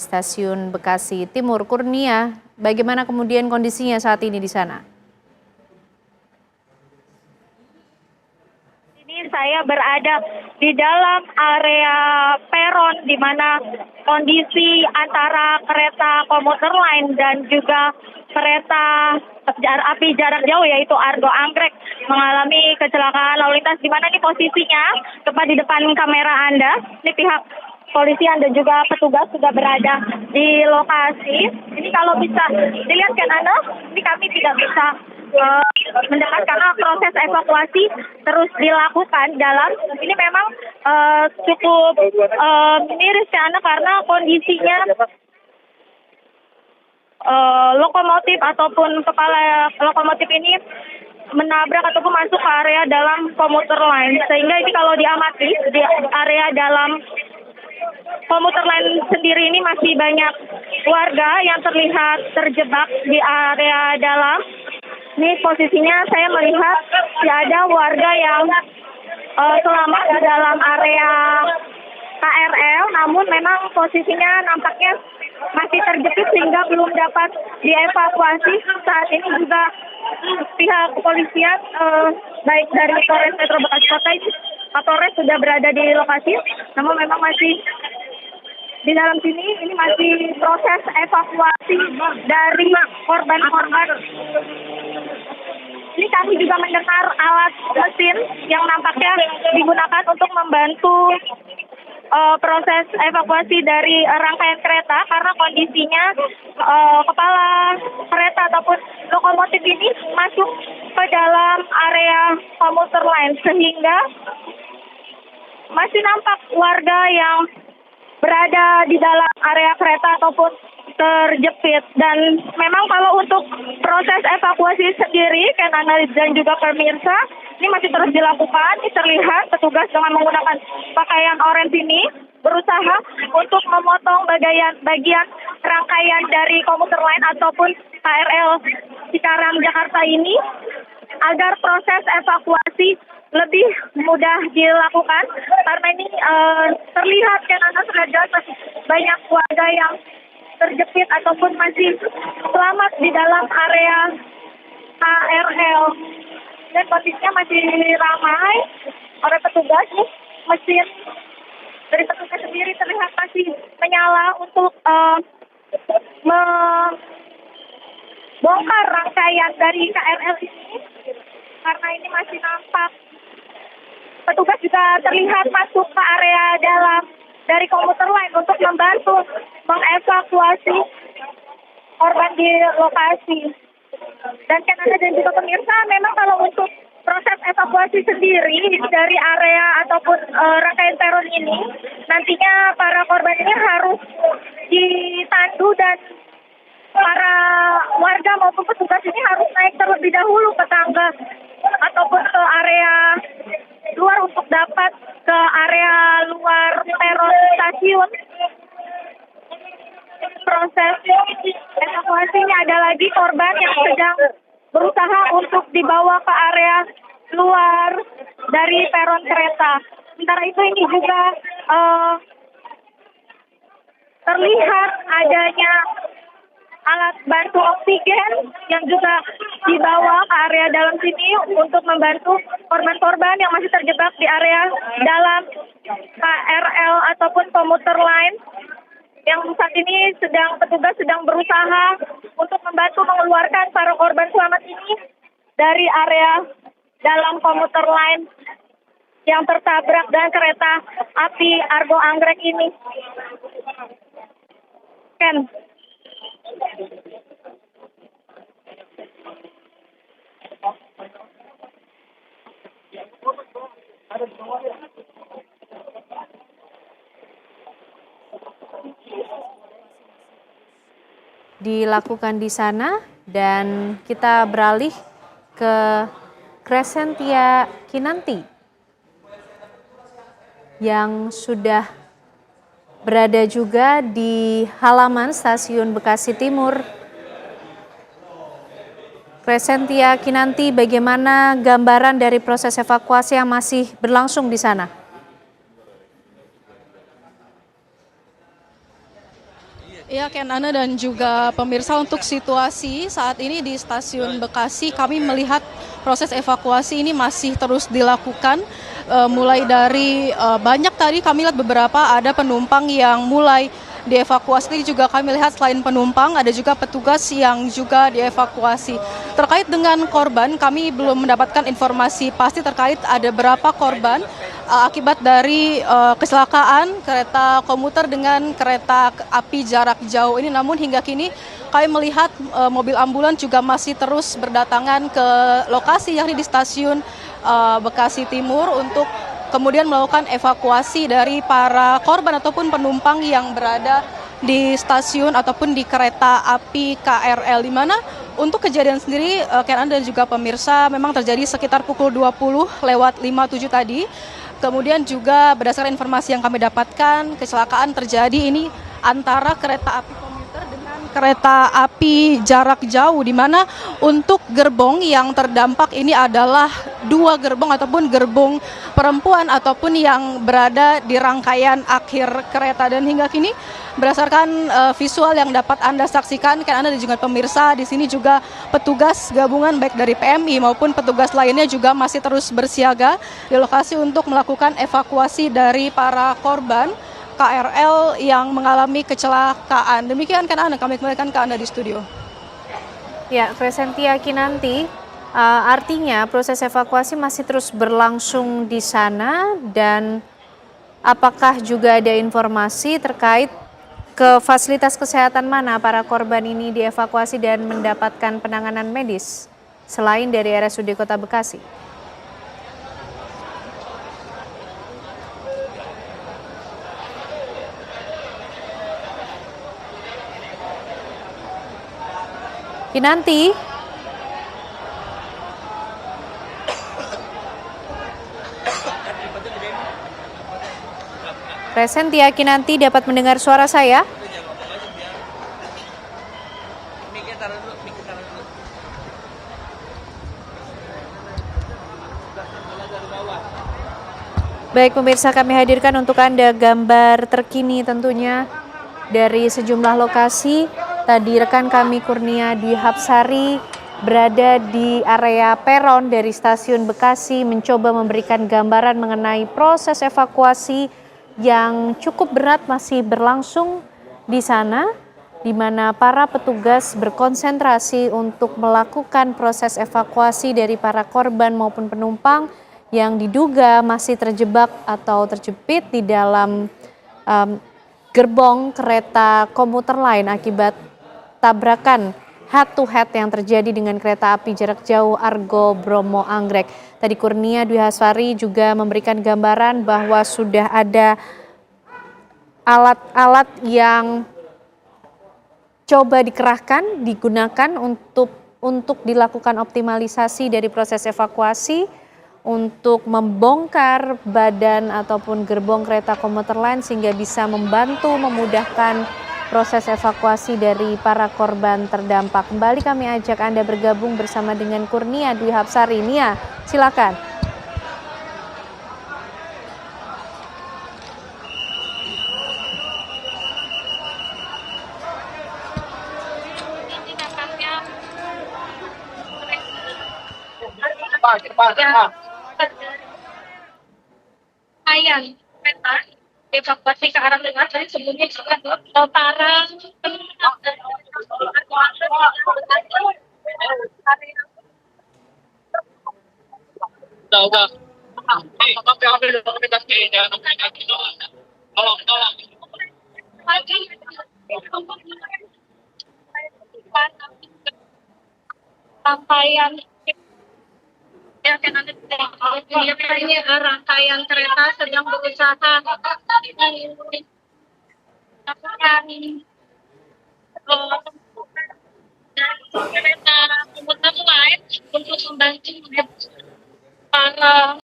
Stasiun Bekasi Timur. Kurnia, bagaimana kemudian kondisinya saat ini di sana? Ini saya berada di dalam area peron di mana kondisi antara kereta komuter lain dan juga kereta api jarak jauh yaitu Argo Anggrek mengalami kecelakaan lalu lintas, di mana ini posisinya tepat di depan kamera Anda. Ini pihak polisian dan juga petugas sudah berada di lokasi. Ini kalau bisa dilihat kan Anda, ini kami tidak bisa mendekat karena proses evakuasi terus dilakukan dalam. Ini memang cukup miris kan karena kondisinya lokomotif ataupun kepala lokomotif ini menabrak ataupun masuk ke area dalam komuter lain, sehingga ini kalau diamati di area dalam komuter lain sendiri ini masih banyak warga yang terlihat terjebak di area dalam. Ini posisinya saya melihat tidak ada warga yang selamat di dalam area KRL, namun memang posisinya nampaknya masih terjepit sehingga belum dapat dievakuasi. Saat ini juga pihak kepolisian baik dari Polres Metro Bekasi Kota Kapolres sudah berada di lokasi, namun memang masih di dalam sini ini masih proses evakuasi dari korban-korban. Ini kami juga mendengar alat mesin yang nampaknya digunakan untuk membantu proses evakuasi dari rangkaian kereta karena kondisinya kepala kereta ataupun lokomotif ini masuk ke dalam area komuter lain, sehingga masih nampak warga yang berada di dalam area kereta ataupun terjepit. Dan memang kalau untuk proses evakuasi sendiri, kan analis dan juga pemirsa, ini masih terus dilakukan. Ini terlihat petugas dengan menggunakan pakaian oranye ini berusaha untuk memotong bagian rangkaian dari komuter lain ataupun KRL Cikarang Jakarta ini agar proses evakuasi lebih mudah dilakukan, karena ini terlihat kan Anda sudah jelas masih banyak warga yang terjepit ataupun masih selamat di dalam area KRL, dan kondisinya masih ramai oleh petugas. Mesin dari petugas sendiri terlihat masih menyala untuk membongkar rangkaian dari KRL ini, karena ini masih nampak petugas juga terlihat masuk ke area dalam dari komuter lain untuk membantu mengevakuasi korban di lokasi. Dan kan Anda dan juga pemirsa, memang kalau untuk proses evakuasi sendiri dari area ataupun rangkaian peron ini, nantinya para korban ini harus ditandu dan para warga maupun petugas ini harus naik terlebih dahulu ke tangga ataupun ke area luar untuk dapat ke area luar peron stasiun. Proses evakuasinya ada lagi korban yang sedang berusaha untuk dibawa ke area luar dari peron kereta. Sementara itu ini juga terlihat adanya alat bantu oksigen yang juga dibawa ke area dalam sini untuk membantu korban-korban yang masih terjebak di area dalam KRL ataupun komuter lain, yang saat ini petugas sedang berusaha untuk membantu mengeluarkan para korban selamat ini dari area dalam komuter lain yang tertabrak dengan kereta api Argo Anggrek ini. Ken. Dilakukan di sana, dan kita beralih ke Crescentia Kinanti yang sudah berada juga di halaman Stasiun Bekasi Timur. Crescentia Kinanti, bagaimana gambaran dari proses evakuasi yang masih berlangsung di sana? Iya, Ya, Ken Ana dan juga pemirsa, untuk situasi saat ini di stasiun Bekasi, kami melihat proses evakuasi ini masih terus dilakukan. Mulai dari banyak tadi kami lihat beberapa ada penumpang yang mulai dievakuasi. Tadi juga kami lihat selain penumpang ada juga petugas yang juga dievakuasi. Terkait dengan korban, kami belum mendapatkan informasi pasti terkait ada berapa korban akibat dari kecelakaan kereta komuter dengan kereta api jarak jauh ini. Namun hingga kini kami melihat mobil ambulan juga masih terus berdatangan ke lokasi, yakni di stasiun Bekasi Timur, untuk kemudian melakukan evakuasi dari para korban ataupun penumpang yang berada di stasiun ataupun di kereta api KRL, di mana untuk kejadian sendiri Ken dan juga pemirsa memang terjadi sekitar pukul 20:57 tadi. Kemudian juga berdasarkan informasi yang kami dapatkan, kecelakaan terjadi ini antara kereta api komuter dengan kereta api jarak jauh, di mana untuk gerbong yang terdampak ini adalah dua gerbong ataupun gerbong perempuan ataupun yang berada di rangkaian akhir kereta. Dan hingga kini berdasarkan visual yang dapat Anda saksikan, kan Anda dan juga pemirsa, di sini juga petugas gabungan baik dari PMI maupun petugas lainnya juga masih terus bersiaga di lokasi untuk melakukan evakuasi dari para korban KRL yang mengalami kecelakaan. Demikian kan Anda, kami kembalikan ke Anda di studio. Ya, Crescentia Kinanti, artinya proses evakuasi masih terus berlangsung di sana, dan apakah juga ada informasi terkait ke fasilitas kesehatan mana para korban ini dievakuasi dan mendapatkan penanganan medis selain dari RSUD Kota Bekasi? Kinanti, Crescentia Kinanti, dapat mendengar suara saya? Baik pemirsa, kami hadirkan untuk Anda gambar terkini tentunya dari sejumlah lokasi. Tadi rekan kami Kurnia Dwi Hapsari berada di area peron dari stasiun Bekasi mencoba memberikan gambaran mengenai proses evakuasi yang cukup berat masih berlangsung di sana, di mana para petugas berkonsentrasi untuk melakukan proses evakuasi dari para korban maupun penumpang yang diduga masih terjebak atau terjepit di dalam gerbong kereta komuter lain akibat tabrakan head to head yang terjadi dengan kereta api jarak jauh Argo Bromo Anggrek. Tadi Kurnia Dwi Hapsari juga memberikan gambaran bahwa sudah ada alat-alat yang coba dikerahkan, digunakan untuk dilakukan optimalisasi dari proses evakuasi untuk membongkar badan ataupun gerbong kereta komuter lain sehingga bisa membantu memudahkan proses evakuasi dari para korban terdampak. Kembali kami ajak Anda bergabung bersama dengan Kurnia Dwi Hapsari. Nia, silakan. Ayam kereta evakuasi ke arah tengah tadi sebelumnya juga para penumpang dan rangkaian rangkaian kereta sedang berusaha kereta komuter lain untuk membantu para